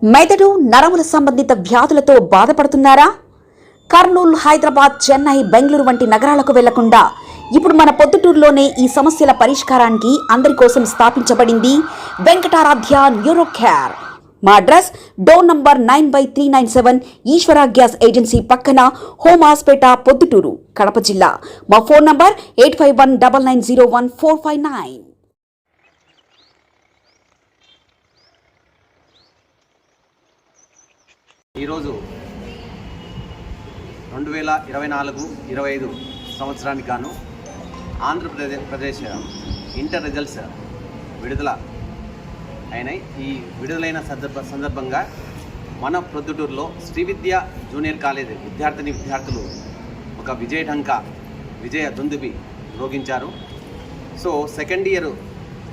మెదడు నరముల సంబంధిత వ్యాధులతో బాధపడుతున్నారా? కర్నూలు, హైదరాబాద్, చెన్నై, బెంగళూరు వంటి నగరాలకు వెళ్లకుండా ఇప్పుడు మన పొద్దుటూరులోనే ఈ సమస్యల పరిష్కారానికి అందరి కోసం స్థాపించబడింది వెంకటారాధ్య న్యూరో కేర్. మా అడ్రస్ డోర్ నంబర్ 9/397 ఈశ్వర గ్యాస్ ఏజెన్సీ పక్కన, హోమాస్పేట, పొద్దుటూరు, కడప జిల్లా. మా ఫోన్ నంబర్ 8519901459. ఈరోజు 2024-25 సంవత్సరానికి గాను ఆంధ్రప్రదేశ్ ఇంటర్ రిజల్ట్స్ విడుదల అయినాయి. ఈ విడుదలైన సందర్భంగా మన ప్రొద్దుటూరులో శ్రీ విద్య జూనియర్ కాలేజ్ విద్యార్థులు ఒక విజయ దుందుబి రోగించారు. So second year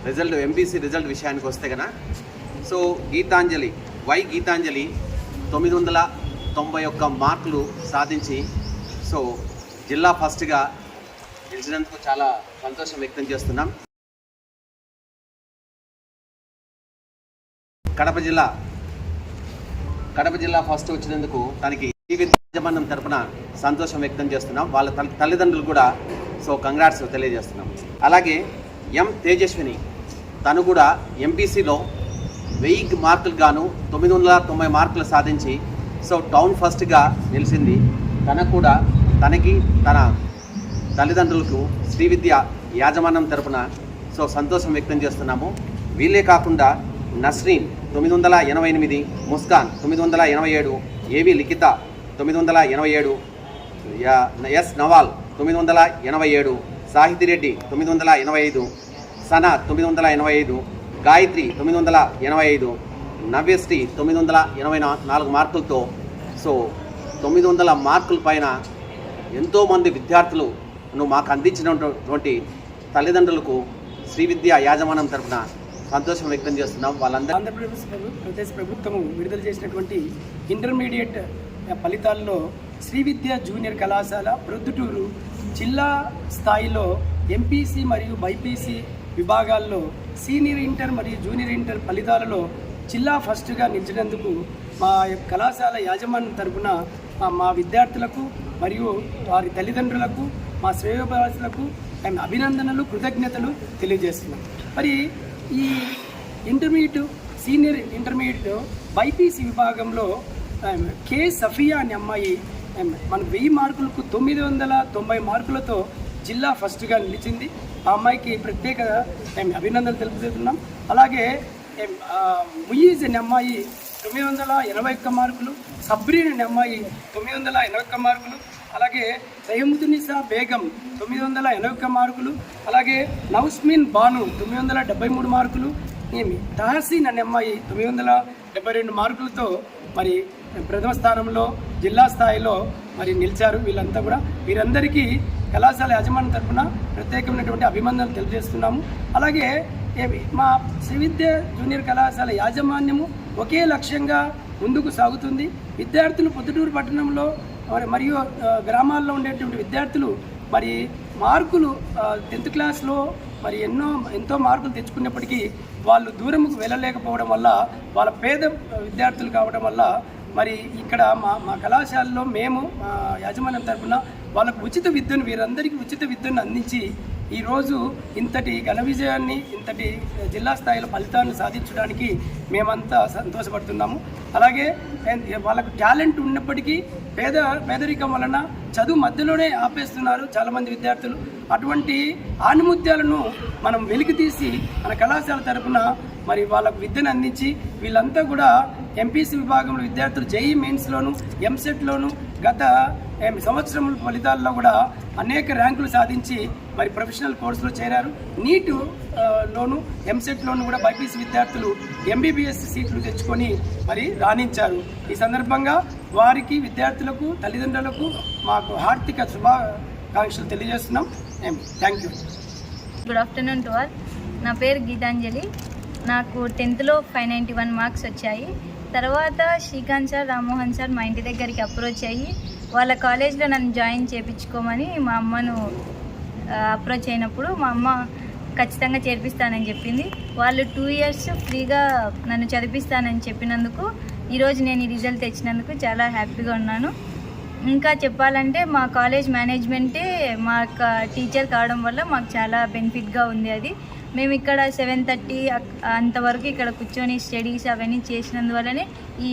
result MPC result విషయానికి వస్తే కనుక సో గీతాంజలి 991 మార్కులు సాధించి సో జిల్లా ఫస్ట్గా నిలిచినందుకు చాలా సంతోషం వ్యక్తం చేస్తున్నాం. కడప జిల్లా ఫస్ట్ వచ్చినందుకు తనకి యాజమాన్యం తరపున సంతోషం వ్యక్తం చేస్తున్నాం. వాళ్ళ తల్లిదండ్రులు కూడా సో కంగ్రాట్స్ తెలియజేస్తున్నాం. అలాగే ఎం తేజస్విని తను కూడా ఎంపీసీలో 1000 మార్కులు గాను 990 మార్కులు సాధించి సో టౌన్ ఫస్ట్గా నిలిచింది. తనకి తన తల్లిదండ్రులకు శ్రీ విద్య యాజమాన్యం తరపున సో సంతోషం వ్యక్తం చేస్తున్నాము. వీళ్ళే కాకుండా నస్రీన్ 988, ముస్కాన్ 987, ఏవి లిఖిత 987, ఎస్ నవాల్ 987, సాహితిరెడ్డి 985, సనా 985, గాయత్రి 985, నవ్యశ్రీ 984 మార్కులతో సో 900 మార్కుల పైన ఎంతోమంది విద్యార్థులు మాకు అందించినటువంటి తల్లిదండ్రులకు శ్రీ విద్య యాజమాన్యం తరఫున సంతోషం వ్యక్తం చేస్తున్నాం. వాళ్ళందరూ ఆంధ్రప్రదేశ్ ప్రభుత్వం విడుదల చేసినటువంటి ఇంటర్మీడియట్ ఫలితాల్లో శ్రీ విద్య జూనియర్ కళాశాల ప్రొద్దుటూరు జిల్లా స్థాయిలో ఎంపీసీ మరియు బైపీసీ విభాగాల్లో సీనియర్ ఇంటర్ మరియు జూనియర్ ఇంటర్ ఫలితాలలో జిల్లా ఫస్ట్గా నిలిచినందుకు మా కళాశాల యాజమాన్యం తరపున మా విద్యార్థులకు మరియు వారి తల్లిదండ్రులకు, మా శ్రేయోభిలాషులకు మేము అభినందనలు, కృతజ్ఞతలు తెలియజేస్తున్నాం. మరి ఈ సీనియర్ ఇంటర్మీడియట్ బైపీసీ విభాగంలో కే సఫియా అనే అమ్మాయి మన 1000 మార్కులకు 990 మార్కులతో జిల్లా ఫస్ట్గా నిలిచింది. ఆ అమ్మాయికి ప్రత్యేక అభినందనలు తెలుపుతున్నాం. అలాగే ముయీజ్ అనే అమ్మాయి 981 మార్కులు, సబ్రీన్ అనే అమ్మాయి 981 మార్కులు, అలాగే రెహముతునిసా బేగం 981 మార్కులు, అలాగే నౌస్మిన్ బాను 973 మార్కులు, తహసీన్ అనే అమ్మాయి 972 మార్కులతో మరి ప్రథమ స్థానంలో జిల్లా స్థాయిలో మరి నిలిచారు. వీరందరికీ కళాశాల యాజమాన్యం తరఫున ప్రత్యేకమైనటువంటి అభినందనలు తెలియజేస్తున్నాము. అలాగే మా శ్రీ విద్య జూనియర్ కళాశాల యాజమాన్యము ఒకే లక్ష్యంగా ముందుకు సాగుతుంది. విద్యార్థులు పొద్దుటూరు పట్టణంలో మరియు గ్రామాల్లో ఉండేటువంటి విద్యార్థులు మరి మార్కులు 10th క్లాస్లో మరి ఎంతో మార్కులు తెచ్చుకున్నప్పటికీ వాళ్ళు దూరంకు వెళ్ళలేకపోవడం వల్ల, వాళ్ళ పేద విద్యార్థులు కావడం వల్ల మరి ఇక్కడ మా కళాశాలలో మేము మా యాజమాన్యం తరఫున వాళ్ళకు వీరందరికీ ఉచిత విద్యను అందించి ఈరోజు ఇంతటి ఘన విజయాన్ని, ఇంతటి జిల్లా స్థాయిలో ఫలితాన్ని సాధించడానికి మేమంతా సంతోషపడుతున్నాము. అలాగే వాళ్ళకు టాలెంట్ ఉన్నప్పటికీ పేదరికం వలన చదువు మధ్యలోనే ఆపేస్తున్నారు చాలామంది విద్యార్థులు. అటువంటి ఆణిముత్యాలను మనం వెలికితీసి మన కళాశాల తరఫున మరి వాళ్ళకు విద్యను అందించి వీళ్ళంతా కూడా ఎంపీసీ విభాగంలో విద్యార్థులు జేఈ మెయిన్స్లోను, ఎంసెట్లోను గత సంవత్సరం ఫలితాల్లో కూడా అనేక ర్యాంకులు సాధించి మరి ప్రొఫెషనల్ కోర్సులో చేరారు. నీటులోను ఎంసెట్లోను కూడా బైపీసీ విద్యార్థులు ఎంబీబీఎస్ సీట్లు తెచ్చుకొని మరి రాణించారు. ఈ సందర్భంగా వారికి, విద్యార్థులకు, తల్లిదండ్రులకు మాకు హార్దిక శుభాకాంక్షలు తెలియజేస్తున్నాం. Thank you. Good afternoon to all. నా పేరు గీతాంజలి. నాకు 10th 591 మార్క్స్ వచ్చాయి. తర్వాత శ్రీకాంత్ సార్, రామ్మోహన్ సార్ మా ఇంటి దగ్గరికి అప్రోచ్ అయ్యి వాళ్ళ కాలేజ్లో నన్ను జాయిన్ చేయించుకోమని మా అమ్మను అప్రోచ్ అయినప్పుడు మా అమ్మ ఖచ్చితంగా చేర్పిస్తానని చెప్పింది. వాళ్ళు 2 years ఫ్రీగా నన్ను చదివిస్తానని చెప్పినందుకు ఈరోజు నేను ఈ రిజల్ట్ తెచ్చినందుకు చాలా హ్యాపీగా ఉన్నాను. ఇంకా చెప్పాలంటే మా కాలేజ్ మేనేజ్మెంటే మా టీచర్ కావడం వల్ల మాకు చాలా బెనిఫిట్గా ఉంది. అది మేము ఇక్కడ 7:30 అంతవరకు ఇక్కడ కూర్చొని స్టడీస్ అవన్నీ చేసినందువల్లనే ఈ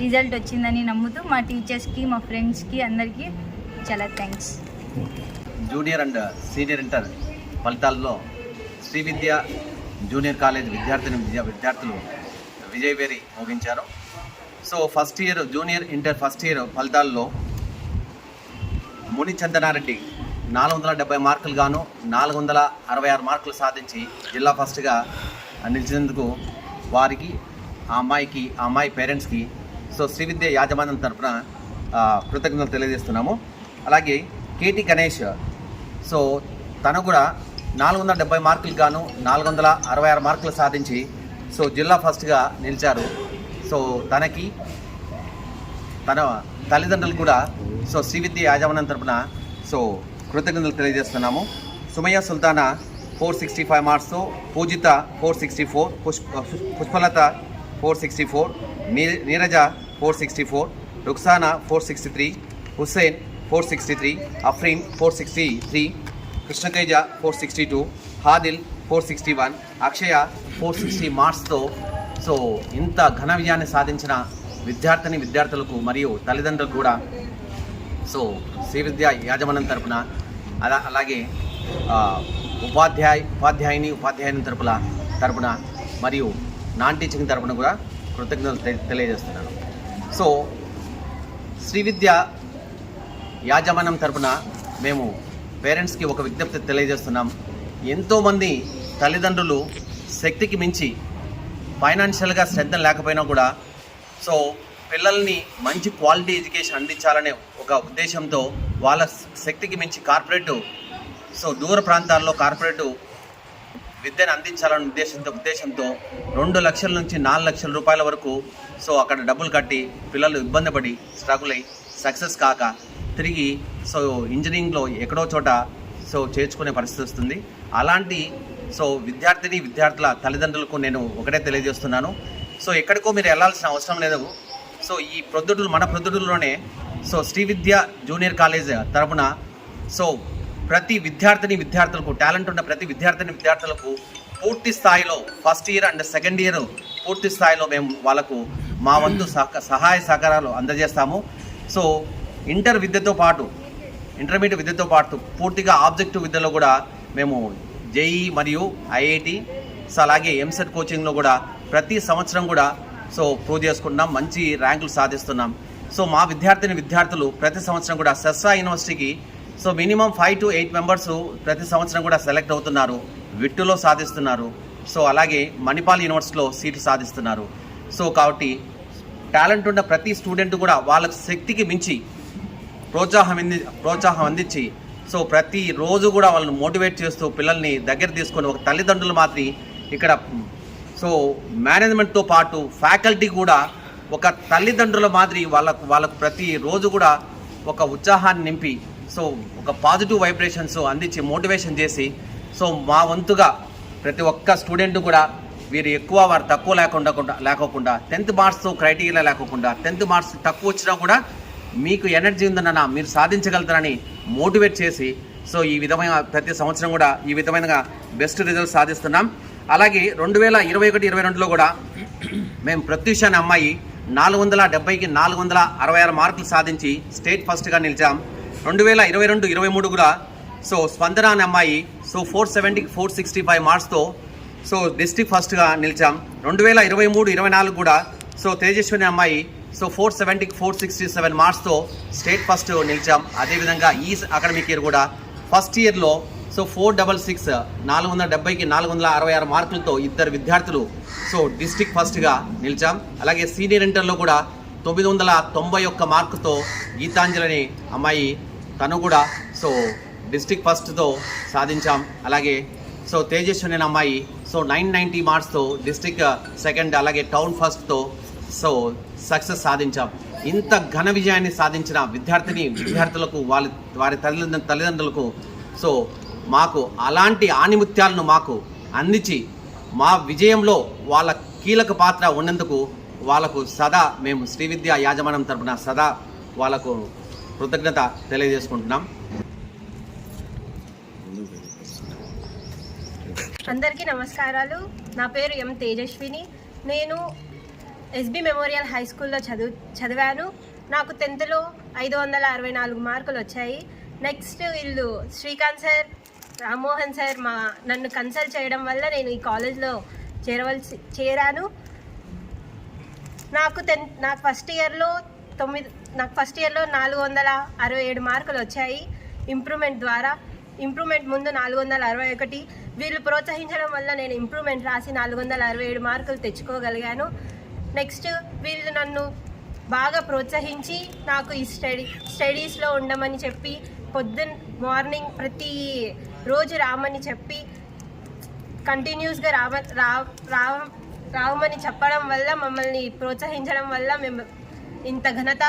రిజల్ట్ వచ్చిందని నమ్ముతూ మా టీచర్స్కి, మా ఫ్రెండ్స్కి అందరికీ చాలా thanks. Junior and senior inter ఫలితాల్లో శ్రీ విద్య జూనియర్ కాలేజ్ విద్యార్థులు విజయవేరి ముగించారు. So first year junior inter first year ఫలితాల్లో ముని చందనారెడ్డి 470 మార్కులు గాను 466 మార్కులు సాధించి జిల్లా ఫస్ట్గా నిలిచినందుకు వారికి ఆ అమ్మాయి పేరెంట్స్కి సో శ్రీ విద్య యాజమాన్యం తరఫున కృతజ్ఞతలు తెలియజేస్తున్నాము. అలాగే కేటీ గణేష్ సో తను కూడా 470 మార్కులు గాను 466 మార్కులు సాధించి సో జిల్లా ఫస్ట్గా నిలిచారు. సో తనకి తన తల్లిదండ్రులు కూడా సో శ్రీ విద్య యాజమాన్యం తరపున సో కృతజ్ఞతలు తెలియజేస్తున్నాము. సుమయ్య సుల్తానా 465 మార్క్స్తో, పూజిత 464, పుష్పలత 464, నీరజ 464, రుక్సానా 463, హుస్సేన్ 463, అఫ్రీన్ 463, కృష్ణతేజ 462, హాదిల్ 461, అక్షయ 460 మార్క్స్తో సో ఇంత ఘన విజయాన్ని సాధించిన విద్యార్థులకు మరియు తల్లిదండ్రులకు కూడా సో శ్రీ విద్య యాజమాన్యం తరపున అలాగే ఉపాధ్యాయుని తరపున మరియు నాన్ టీచింగ్ తరపున కూడా కృతజ్ఞతలు తెలియజేస్తున్నాను. సో శ్రీ విద్య యాజమాన్యం తరపున మేము పేరెంట్స్కి ఒక విజ్ఞప్తి తెలియజేస్తున్నాం. ఎంతోమంది తల్లిదండ్రులు శక్తికి మించి ఫైనాన్షియల్గా శ్రద్ధ లేకపోయినా కూడా సో పిల్లల్ని మంచి క్వాలిటీ ఎడ్యుకేషన్ అందించాలనే ఒక ఉద్దేశంతో వాళ్ళ శక్తికి మించి దూర ప్రాంతాల్లో కార్పొరేట్ విద్యను అందించాలనే ఉద్దేశంతో 2 లక్షల నుంచి 4 లక్షల రూపాయల వరకు సో అక్కడ డబ్బులు కట్టి పిల్లలు ఇబ్బంది పడి స్ట్రగుల్ అయ్యి సక్సెస్ కాక తిరిగి సో ఇంజనీరింగ్లో ఎక్కడో చోట సో చేర్చుకునే పరిస్థితి వస్తుంది. అలాంటి సో విద్యార్థుల తల్లిదండ్రులకు నేను ఒకటే తెలియజేస్తున్నాను. సో ఎక్కడికో మీరు వెళ్ళాల్సిన అవసరం లేదు. సో ఈ మన ప్రొద్దుటూరులోనే so Shri Vidya junior college తరపున సో ప్రతి విద్యార్థులకు టాలెంట్ ఉన్న ప్రతి విద్యార్థులకు పూర్తి స్థాయిలో first year and second year పూర్తి స్థాయిలో మేము వాళ్ళకు మా వంతు సహాయ సహకారాలు అందజేస్తాము. సో ఇంటర్మీడియట్ విద్యతో పాటు పూర్తిగా ఆబ్జెక్టివ్ విద్యలో కూడా మేము జేఈ మరియు ఐఐటి సో అలాగే ఎంసెట్ కోచింగ్లో కూడా ప్రతి సంవత్సరం కూడా సో ప్రూవ్ చేసుకుంటున్నాం, మంచి ర్యాంకులు సాధిస్తున్నాం. సో మా విద్యార్థులు ప్రతి సంవత్సరం కూడా సెస్సా యూనివర్సిటీకి సో మినిమం 5 to 8 మెంబర్స్ ప్రతి సంవత్సరం కూడా సెలెక్ట్ అవుతున్నారు. విట్టులో సాధిస్తున్నారు. సో అలాగే మణిపాల్ యూనివర్సిటీలో సీట్లు సాధిస్తున్నారు. సో కాబట్టి టాలెంట్ ఉన్న ప్రతి స్టూడెంట్ కూడా వాళ్ళ శక్తికి మించి ప్రోత్సాహం అందించి సో ప్రతిరోజు కూడా వాళ్ళని మోటివేట్ చేస్తూ పిల్లల్ని దగ్గర తీసుకొని ఒక తల్లిదండ్రులు మాత్రం ఇక్కడ సో మేనేజ్మెంట్తో పాటు ఫ్యాకల్టీ కూడా ఒక తల్లిదండ్రుల మాదిరి వాళ్ళకు ప్రతిరోజు కూడా ఒక ఉత్సాహాన్ని నింపి సో ఒక పాజిటివ్ వైబ్రేషన్స్ అందించి మోటివేషన్ చేసి సో మా వంతుగా ప్రతి ఒక్క స్టూడెంట్ కూడా వీరు ఎక్కువ వారు తక్కువ లేకోకుండా 10th మార్క్స్ క్రైటీరియా లేకోకుండా 10th మార్క్స్ తక్కువ వచ్చినా కూడా మీకు ఎనర్జీ ఉందన్న మీరు సాధించగలుగుతారని మోటివేట్ చేసి సో ఈ విధమైన ప్రతి సంవత్సరం కూడా ఈ విధమైన బెస్ట్ రిజల్ట్స్ సాధిస్తున్నాం. అలాగే 2021-22లో కూడా మేము ప్రత్యూష అనే అమ్మాయి 470కి 466 మార్కులు సాధించి స్టేట్ ఫస్ట్గా నిలిచాం. 2022-23 కూడా సో స్పందన అనే అమ్మాయి సో 470కి 465 మార్క్స్తో సో డిస్ట్రిక్ట్ ఫస్ట్గా నిలిచాం. 2023-24 కూడా సో తేజస్విని అమ్మాయి సో 470కి 467 మార్క్స్తో స్టేట్ ఫస్ట్ నిలిచాం. అదేవిధంగా ఈ అకాడమిక్ ఇయర్ కూడా ఫస్ట్ ఇయర్లో సో 466 470కి 466 మార్కులతో 2 విద్యార్థులు సో డిస్ట్రిక్ట్ ఫస్ట్గా నిలిచాం. అలాగే సీనియర్ ఇంటర్లో కూడా 991 మార్కుతో గీతాంజలి అనే అమ్మాయి తను కూడా సో డిస్ట్రిక్ట్ ఫస్ట్తో సాధించాం. అలాగే సో తేజస్విని అనే అమ్మాయి సో 990 మార్క్స్తో డిస్ట్రిక్ట్ సెకండ్ అలాగే టౌన్ ఫస్ట్తో సో సక్సెస్ సాధించాం. ఇంత ఘన విజయాన్ని సాధించిన విద్యార్థులకు వారి తల్లిదండ్రులకు సో మాకు అలాంటి ఆణిముత్యాలను మాకు అందించి మా విజయంలో వాళ్ళ కీలక పాత్ర ఉన్నందుకు వాళ్ళకు సదా మేము శ్రీ విద్యా యాజమాన్యం తరపున సదా వాళ్ళకు కృతజ్ఞత తెలియజేసుకుంటున్నాం. అందరికీ నమస్కారాలు. నా పేరు ఎం తేజస్విని. నేను ఎస్బి మెమోరియల్ హై స్కూల్లో చదివాను. నాకు 10th లో 564 మార్కులు వచ్చాయి. నెక్స్ట్ వీళ్ళు శ్రీకాంత్ సార్, రామ్మోహన్ సార్ నన్ను కన్సల్ట్ చేయడం వల్ల నేను ఈ కాలేజ్లో చేరాను. నాకు ఫస్ట్ ఇయర్లో 467 మార్కులు వచ్చాయి ఇంప్రూవ్మెంట్ ద్వారా. ఇంప్రూవ్మెంట్ ముందు 461. వీళ్ళు ప్రోత్సహించడం వల్ల నేను ఇంప్రూవ్మెంట్ రాసి 467 మార్కులు తెచ్చుకోగలిగాను. నెక్స్ట్ వీళ్ళు నన్ను బాగా ప్రోత్సహించి నాకు ఈ స్టడీస్లో ఉండమని చెప్పి మార్నింగ్ ప్రతి రోజు రామని చెప్పి కంటిన్యూస్గా రావమని చెప్పడం వల్ల, మమ్మల్ని ప్రోత్సహించడం వల్ల మేము ఇంత ఘనత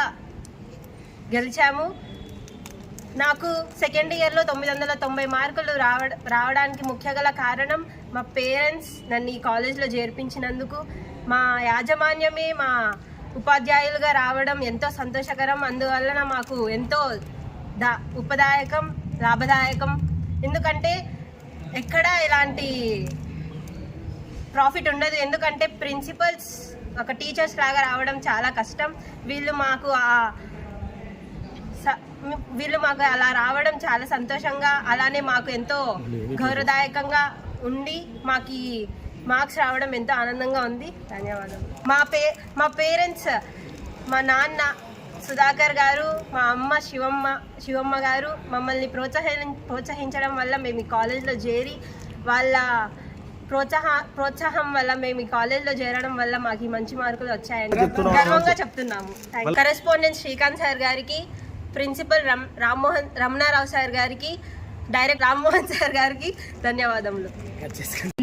గెలిచాము. నాకు సెకండ్ ఇయర్లో 990 మార్కులు రావడానికి ముఖ్య గల కారణం మా పేరెంట్స్ నన్ను ఈ కాలేజ్లో చేర్పించినందుకు. మా యాజమాన్యమే మా ఉపాధ్యాయులుగా రావడం ఎంతో సంతోషకరం. అందువలన మాకు ఎంతో ఉపదాయకం, లాభదాయకం. ఎందుకంటే ఎక్కడ ఇలాంటి ప్రాఫిట్ ఉండదు. ఎందుకంటే ప్రిన్సిపల్స్ ఒక టీచర్స్ లాగా రావడం చాలా కష్టం. వీళ్ళు మాకు అలా రావడం చాలా సంతోషంగా, అలానే మాకు ఎంతో గౌరవదాయకంగా ఉండి మాకు ఈ మార్క్స్ రావడం ఎంతో ఆనందంగా ఉంది. ధన్యవాదాలు. మా పేరెంట్స్, మా నాన్న సుధాకర్ గారు, మా అమ్మ శివమ్మ గారు మమ్మల్ని ప్రోత్సహించడం వల్ల మేము ఈ కాలేజ్లో చేరి, వాళ్ళ ప్రోత్సాహం వల్ల మేము ఈ కాలేజ్లో చేరడం వల్ల మాకు ఈ మంచి మార్కులు వచ్చాయని గర్వంగా చెప్తున్నాము. కరెస్పాండెంట్ శ్రీకాంత్ సార్ గారికి, ప్రిన్సిపల్ రమణారావు సార్ గారికి, డైరెక్ట్ రామ్మోహన్ సార్ గారికి ధన్యవాదములు.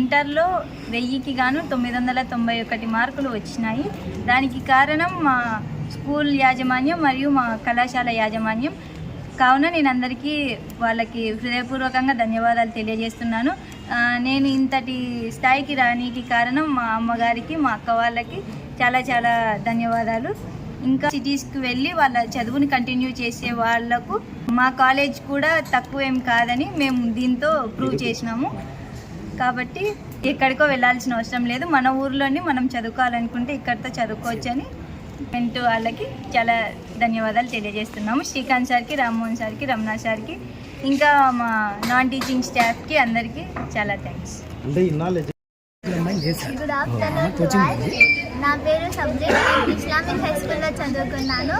ఇంటర్లో 1000కి గాను 991 మార్కులు వచ్చినాయి. దానికి కారణం మా స్కూల్ యాజమాన్యం మరియు మా కళాశాల యాజమాన్యం. కావున నేను అందరికీ వాళ్ళకి హృదయపూర్వకంగా ధన్యవాదాలు తెలియజేస్తున్నాను. నేను ఇంతటి స్థాయికి రానికి కారణం మా అమ్మగారికి, మా అక్క వాళ్ళకి చాలా చాలా ధన్యవాదాలు. ఇంకా సిటీస్కి వెళ్ళి వాళ్ళ చదువుని కంటిన్యూ చేసే వాళ్లకు మా కాలేజ్ కూడా తక్కువేం కాదని మేము దీంతో ప్రూవ్ చేసినాము. కాబట్టి ఎక్కడికో వెళ్ళాల్సిన అవసరం లేదు. మన ఊర్లోని మనం చదువుకోవాలనుకుంటే ఇక్కడితో చదువుకోవచ్చు అని వాళ్ళకి చాలా ధన్యవాదాలు తెలియజేస్తున్నాము. శ్రీకాంత్ సార్కి, రామ్మోహన్ సార్కి, రమణ సార్కి, ఇంకా మా నాన్ టీచింగ్ స్టాఫ్కి అందరికీ చాలా థ్యాంక్స్. Good afternoon. నా పేరు సబ్జెక్ట్. ఇస్లామిక్ హై స్కూల్లో చదువుకున్నాను.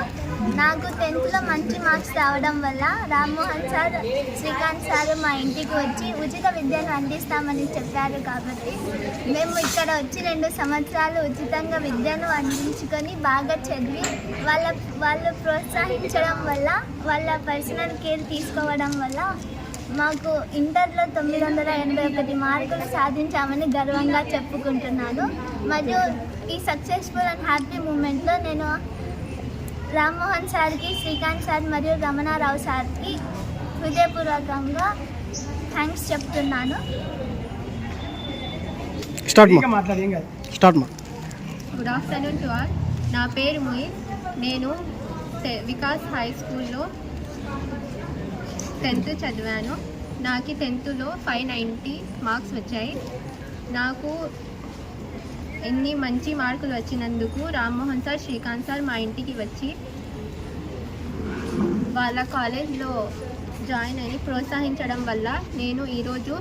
నాకు 10th మంచి మార్క్స్ రావడం వల్ల రామ్మోహన్ సార్, శ్రీకాంత్ సార్ మా ఇంటికి వచ్చి ఉచిత విద్యను అందిస్తామని చెప్పారు. కాబట్టి మేము ఇక్కడ వచ్చి 2 సంవత్సరాలు ఉచితంగా విద్యను అందించుకొని బాగా చదివి వాళ్ళు ప్రోత్సహించడం వల్ల, వాళ్ళ పర్సనల్ కేర్ తీసుకోవడం వల్ల మాకు ఇంటర్లో 981 మార్కులు సాధించామని గర్వంగా చెప్పుకుంటున్నాను. మరియు ఈ సక్సెస్ఫుల్ అండ్ హ్యాపీ మూమెంట్లో నేను రామ్మోహన్ సార్కి, శ్రీకాంత్ సార్ మరియు రమణారావు సార్కి హృదయపూర్వకంగా థ్యాంక్స్ చెప్తున్నాను. Good afternoon to all. నా పేరు మొయిన్. నేను వికాస్ హై స్కూల్లో 10th చదివాను. నాకు 10thలో 590 మార్క్స్ వచ్చాయి. నాకు ఎన్ని మంచి మార్కులు వచ్చినందుకు రామ్మోహన్ సార్, శ్రీకాంత్ సార్ మా ఇంటికి వచ్చి వాళ్ళ కాలేజ్లో జాయిన్ అయ్యి ప్రోత్సహించడం వల్ల నేను ఈరోజు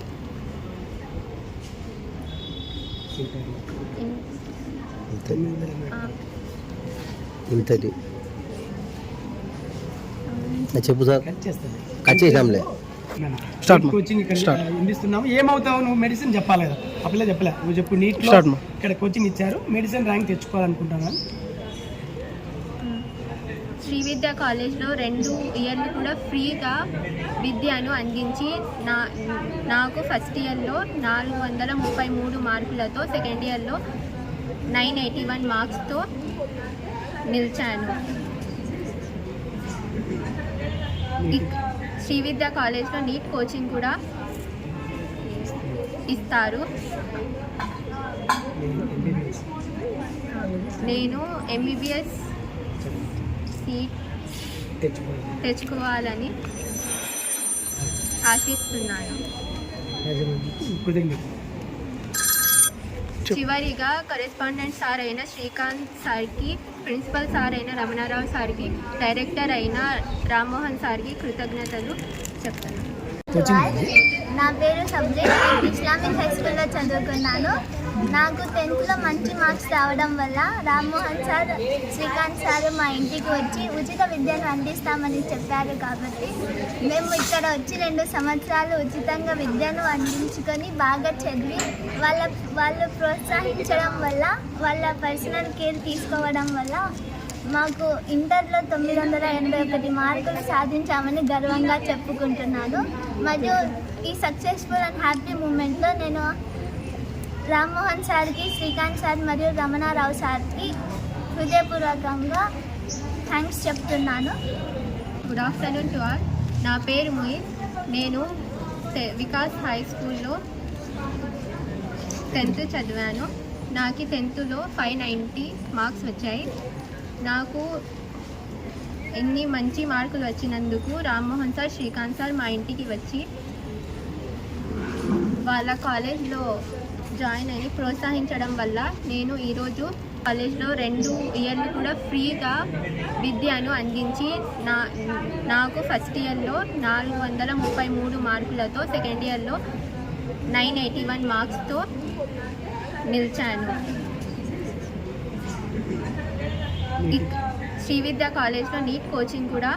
చెప్పు సార్. కోచింగ్ ఇక్కడ అందిస్తున్నాము. ఏమవుతావు నువ్వు? మెడిసిన్ చెప్పాలి కదా, అప్పుడే చెప్పలే. నువ్వు చెప్పు. నీట్లో ఇక్కడ కోచింగ్ ఇచ్చారు, మెడిసిన్ ర్యాంక్ తెచ్చుకోవాలనుకుంటున్నాను. శ్రీ విద్యా కాలేజ్లో 2 ఇయర్లు కూడా ఫ్రీగా విద్యను అందించి నాకు ఫస్ట్ ఇయర్లో 433 మార్కులతో, సెకండ్ ఇయర్లో 981 మార్క్స్తో నిలిచాను. శ్రీ విద్యా కాలేజ్లో నీట్ కోచింగ్ కూడా ఇస్తారు. నేను MBBS సీట్ తెచ్చుకోవాలని ఆశిస్తున్నాను. చివరిగా కరెస్పాండెంట్ సార్ అయిన శ్రీకాంత్ సార్కి, ప్రిన్సిపల్ సార్ అయిన రమణారావు సార్కి, డైరెక్టర్ అయిన రామ్మోహన్ సార్కి కృతజ్ఞతలు చెప్తాను. నా పేరు సబ్జెక్ట్ ఇస్లామిక్ హై స్కూల్లో చదువుకున్నాను. నాకు 10th మంచి మార్క్స్ రావడం వల్ల రామ్మోహన్ సార్, శ్రీకాంత్ సార్ మా ఇంటికి వచ్చి ఉచిత విద్యను అందిస్తామని చెప్పారు. కాబట్టి మేము ఇక్కడ వచ్చి 2 సంవత్సరాలు ఉచితంగా విద్యను అందించుకొని బాగా చదివి వాళ్ళు ప్రోత్సహించడం వల్ల, వాళ్ళ పర్సనల్ కేర్ తీసుకోవడం వల్ల మాకు ఇంటర్లో 981 మార్కులు సాధించామని గర్వంగా చెప్పుకుంటున్నాను. మరియు ఈ సక్సెస్ఫుల్ అండ్ హ్యాపీ మూమెంట్లో నేను రామ్మోహన్ సార్కి, శ్రీకాంత్ సార్ మరియు రమణారావు సార్కి హృదయపూర్వకంగా థ్యాంక్స్ చెప్తున్నాను. Good afternoon to all. నా పేరు మొయిన్. నేను వికాస్ హై స్కూల్లో 10th చదివాను. నాకు 10thలో 590 మార్క్స్ వచ్చాయి. నాకు ఎన్ని మంచి మార్కులు వచ్చినందుకు రామ్మోహన్ సార్, శ్రీకాంత్ సార్ మా ఇంటికి వచ్చి వాళ్ళ కాలేజ్లో జాయిన్ అయ్యి ప్రోత్సహించడం వల్ల నేను ఈరోజు కాలేజ్లో 2 ఇయర్లు కూడా ఫ్రీగా విద్యను అందించి నాకు ఫస్ట్ ఇయర్లో 433 మార్కులతో, సెకండ్ ఇయర్లో 981 మార్క్స్తో నిలిచాను. శ్రీ విద్యా కాలేజ్లో నీట్ కోచింగ్ కూడా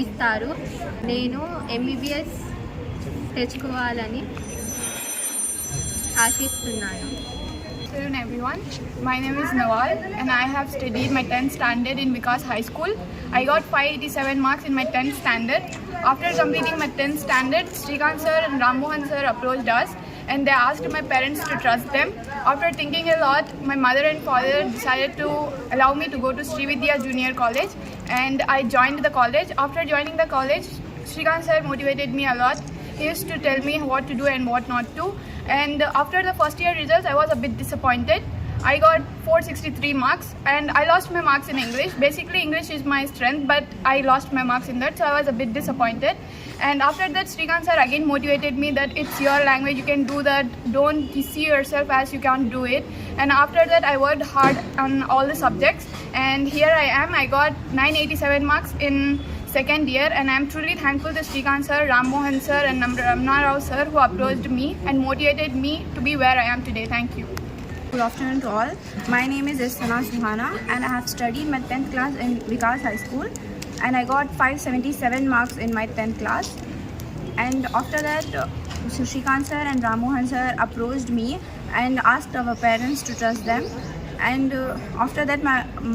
ఇస్తారు. నేను MBBS తెచ్చుకోవాలని ఆశిస్తున్నాను. Good afternoon everyone. My name is Nawal and I have studied my 10th standard in Vikas High School. I got 587 marks in my 10th standard. After completing my 10th standard, Srikanth sir and Rammohan sir approached us and they asked my parents to trust them. After thinking a lot, my mother and father decided to allow me to go to Srividya Junior College and I joined the college. After joining the college, Srikanth sir motivated me a lot. He used to tell me what to do and what not to. And after the first year results, I was a bit disappointed. I got 463 marks and I lost my marks in English. Basically, English is my strength, but I lost my marks in that, so I was a bit disappointed. And after that, Srikanth sir again motivated me that it's your language, you can do that, don't see yourself as you can't do it. And after that, I worked hard on all the subjects and here I am. I got 987 marks in second year and I am truly thankful to Srikanth sir, Rammohan sir and Rao sir who approached me and motivated me to be where I am today. Thank you. Good afternoon to all. My name is Sana Suhana and I have studied my 10th class in Vikas High School and I got 577 marks in my 10th class. And after that, Srikanth sir and Rammohan sir approached me and asked our parents to trust them. And after that,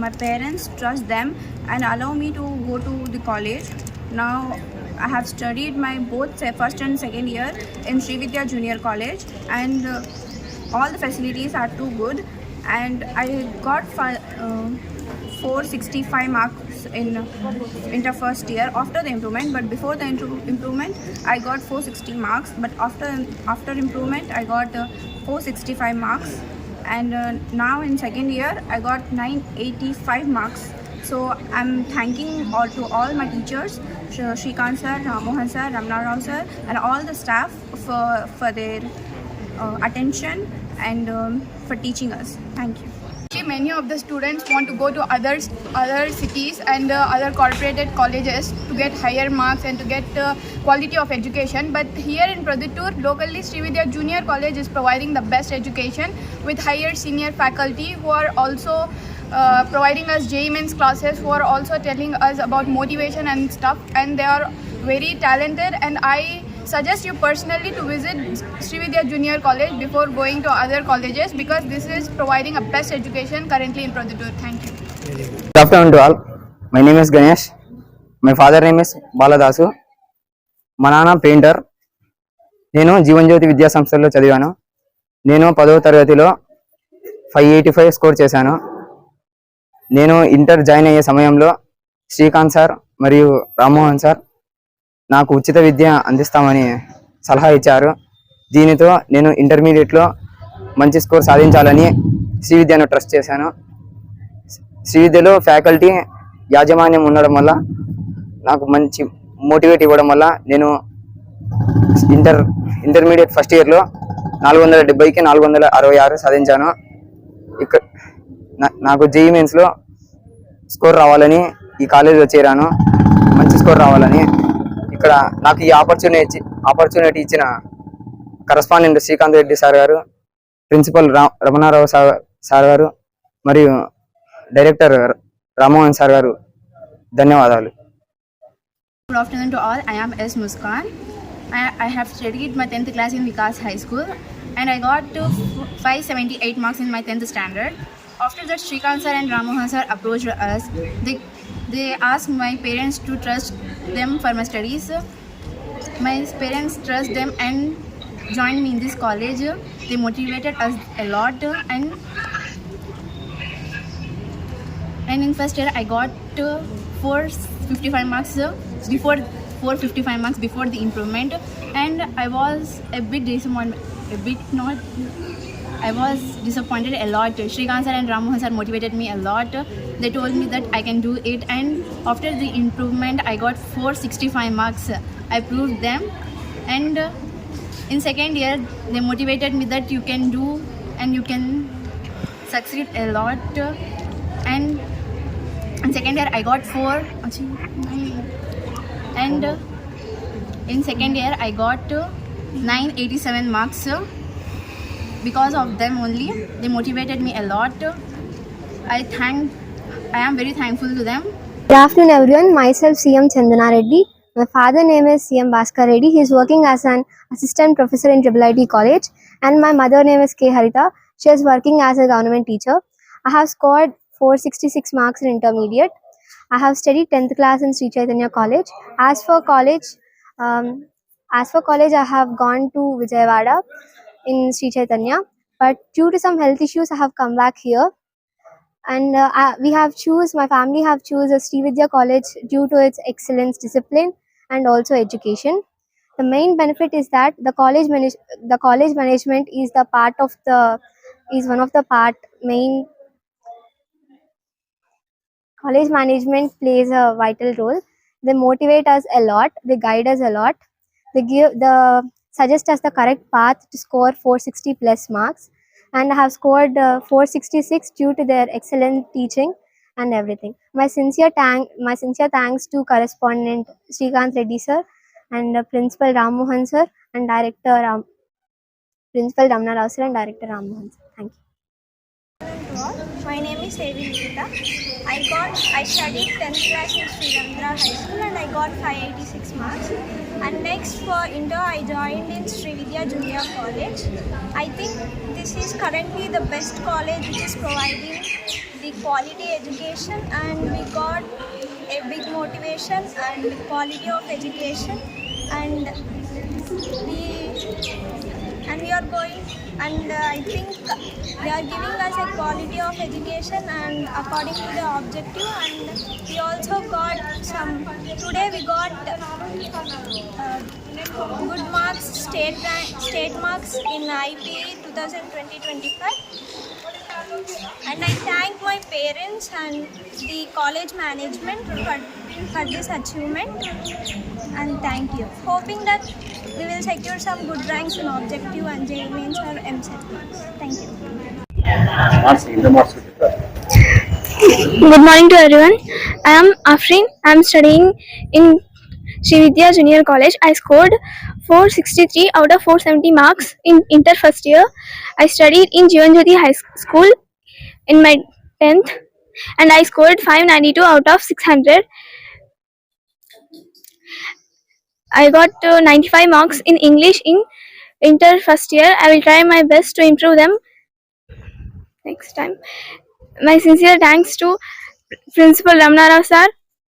my parents trust them and allow me to go to the college. Now I have studied my both first and second year in Srividya Junior College and all the facilities are too good and I got 465 marks in inter first year after the improvement, but before the improvement I got 460 marks, but after improvement I got 465 marks and now in second year I got 985 marks. So I'm thanking all my teachers, Srikanth sir, Rammohan sir, Rao sir and all the staff for their attention and for teaching us. Thank you. Many of the students want to go to other cities and other corporated colleges to get higher marks and to get quality of education, but here in Pradittur locally Srividya Junior College is providing the best education with higher senior faculty who are also providing us JEE Mains classes, who are also telling us about motivation and stuff, and they are very talented and I suggest you personally to visit Srividya Junior College before going to other colleges because this is providing a best education currently in Pradittur. Thank you. Good afternoon to all. My name is Ganesh. My father name is Baladasu. మా నాన్న painter. నేను జీవన్ జ్యోతి విద్యా సంస్థల్లో చదివాను. నేను 10వ తరగతిలో 585 score చేశాను. నేను ఇంటర్ జాయిన్ అయ్యే సమయంలో శ్రీకాంత్ సార్ మరియు రామ్మోహన్ సార్ నాకు ఉచిత విద్య అందిస్తామని సలహా ఇచ్చారు. దీనితో నేను ఇంటర్మీడియట్లో మంచి స్కోర్ సాధించాలని శ్రీ విద్యను ట్రస్ట్ చేశాను. శ్రీ విద్యలో ఫ్యాకల్టీ యాజమాన్యం ఉండడం వల్ల నాకు మంచి మోటివేట్ ఇవ్వడం వల్ల నేను ఇంటర్మీడియట్ ఫస్ట్ ఇయర్లో 470కి 466 సాధించాను. ఇక్కడ నాకు జేఈఈ మెయిన్స్లో స్కోర్ రావాలని ఈ కాలేజీలో చేరాను. మంచి స్కోర్ రావాలని ఇక్కడ నాకు ఈ ఆపర్చునిటీ ఇచ్చిన కరస్పాండెంట్ శ్రీకాంత్ రెడ్డి సార్ గారు, ప్రిన్సిపల్ రమణారావు సార్ గారు మరియు డైరెక్టర్ రామ్మోహన్ సార్ గారు ధన్యవాదాలు. Good afternoon to all. I am S. Muskan. I have studied my 10th class in Vikas High School and I got to 578 marks in my 10th standard. After that, Shrikant sir and Ramohan sir approached us. They asked my parents to trust them for my studies. My parents trust them and joined me in this college. They motivated us a lot and in first year I got 455 marks before 455 marks before the improvement, and I was a bit I was disappointed a lot. Shrikant sir and Ramohan sir motivated me a lot. They told me that I can do it, and after the improvement I got 465 marks. I proved them, and in second year they motivated me that you can do and you can succeed a lot, and in second year I got 4 and in second year I got 987 marks. Because of them only, they motivated me a lot. I am very thankful to them. Good afternoon everyone, myself CM Chandana Reddy. My father name is CM Bhaskar Reddy. He is working as an assistant professor in IIT College, and my mother name is K Harita. She is working as a government teacher. I have scored 466 marks in intermediate. I have studied 10th class in Sri Chaitanya College. As for college, I have gone to Vijayawada in Sri Chaitanya, but due to some health issues I have come back here, and my family have choose a Sri Vidya College due to its excellence, discipline and also education. The main benefit is that the college management is one of the main. College management plays a vital role. They motivate us a lot, they guide us a lot, they suggest us the correct path to score 460 plus marks, and I have scored 466 due to their excellent teaching and everything. My sincere thanks to correspondent Shrikant Reddy sir and Principal Rammohan sir and Principal Ramnarao sir and Director Rammohan sir. Thank you. My name is Sevi Nikita. I studied 10th class in Sri Ramdra High School and I got 586 marks. And next for inter I joined in Sri Vidya Junior College. I think this is currently the best college which is providing the quality education, and we got a big motivation and quality of education, and we are going, and I think they are giving us a quality of education and according to the objective, and we also got today we got good marks, state marks in IPE 2020-25, and I thank my parents and the college management for this achievement, and thank you. Hoping that we will secure some good ranks in objective and JEE Mains or MCET marks. Thank you. Good morning to everyone. I am Afrin. I am studying in Sri Vidya Junior College. I scored 463 out of 470 marks in inter first year. I studied in Jivanjyoti High School in my 10th, and I scored 592 out of 600. I got 95 marks in English in inter first year. I will try my best to improve them next time. My sincere thanks to Principal Ramnarao sir,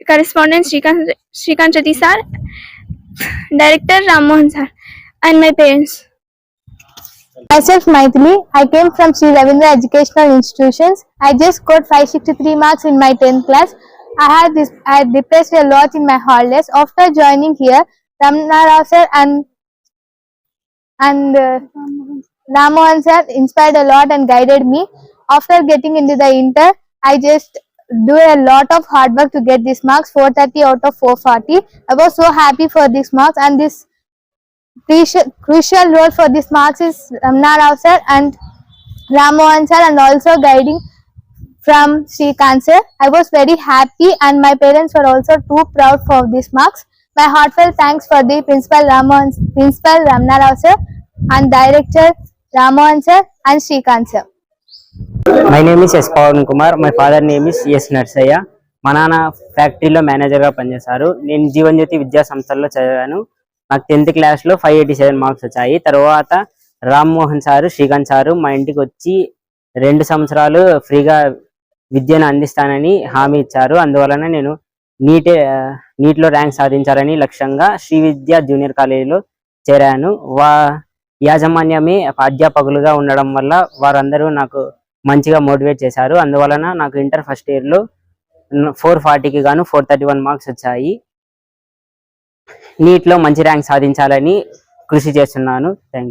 Correspondent Shrikant Reddy sir, Director Rammohan sir, and my parents. Myself Maithili. I came from Sri Ravindra Educational Institutions. I just scored 563 marks in my 10th class. I had depressed a lot in my holidays. After joining here, Ramnarao sir and Rammohan sir inspired a lot and guided me. after getting into the inter, I just do a lot of hard work to get these marks, 430 out of 440. I was so happy for these marks, and this crucial role for these marks is Ramna Rao sir and Ram Mohan sir, and also guiding from Srikanth sir. I was very happy, and my parents were also too proud for these marks. My heartfelt thanks for the Principal Ramna Rao sir and Director Ram Mohan sir and Srikanth sir. My name is S Pavan Kumar. My father name is S Narsaiah. మా నాన్న ఫ్యాక్టరీలో మేనేజర్గా పనిచేశారు. నేను జీవన్ జ్యోతి విద్యా సంస్థల్లో చదివాను. నాకు 10th క్లాస్లో 587 మార్క్స్ వచ్చాయి. తర్వాత రామ్ మోహన్ సారు, శ్రీకాంత్ సారు మా ఇంటికి వచ్చి 2 సంవత్సరాలు ఫ్రీగా విద్యను అందిస్తానని హామీ ఇచ్చారు. అందువలన నేను నీట్లో ర్యాంక్ సాధించాలని లక్ష్యంగా శ్రీ విద్యా జూనియర్ కాలేజీలో చేరాను. యాజమాన్యమే అధ్యాపకులుగా ఉండడం వల్ల వారందరూ నాకు మంచిగా మోటివేట్ చేశారు. అందువలన నాకు ఇంటర్ ఫస్ట్ ఇయర్లో 440కి గాను 431 మార్క్స్ వచ్చాయి. నీట్లో మంచి ర్యాంక్ సాధించాలని కృషి చేస్తున్నాను. Thank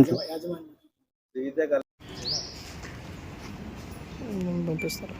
you. పంపిస్తారు.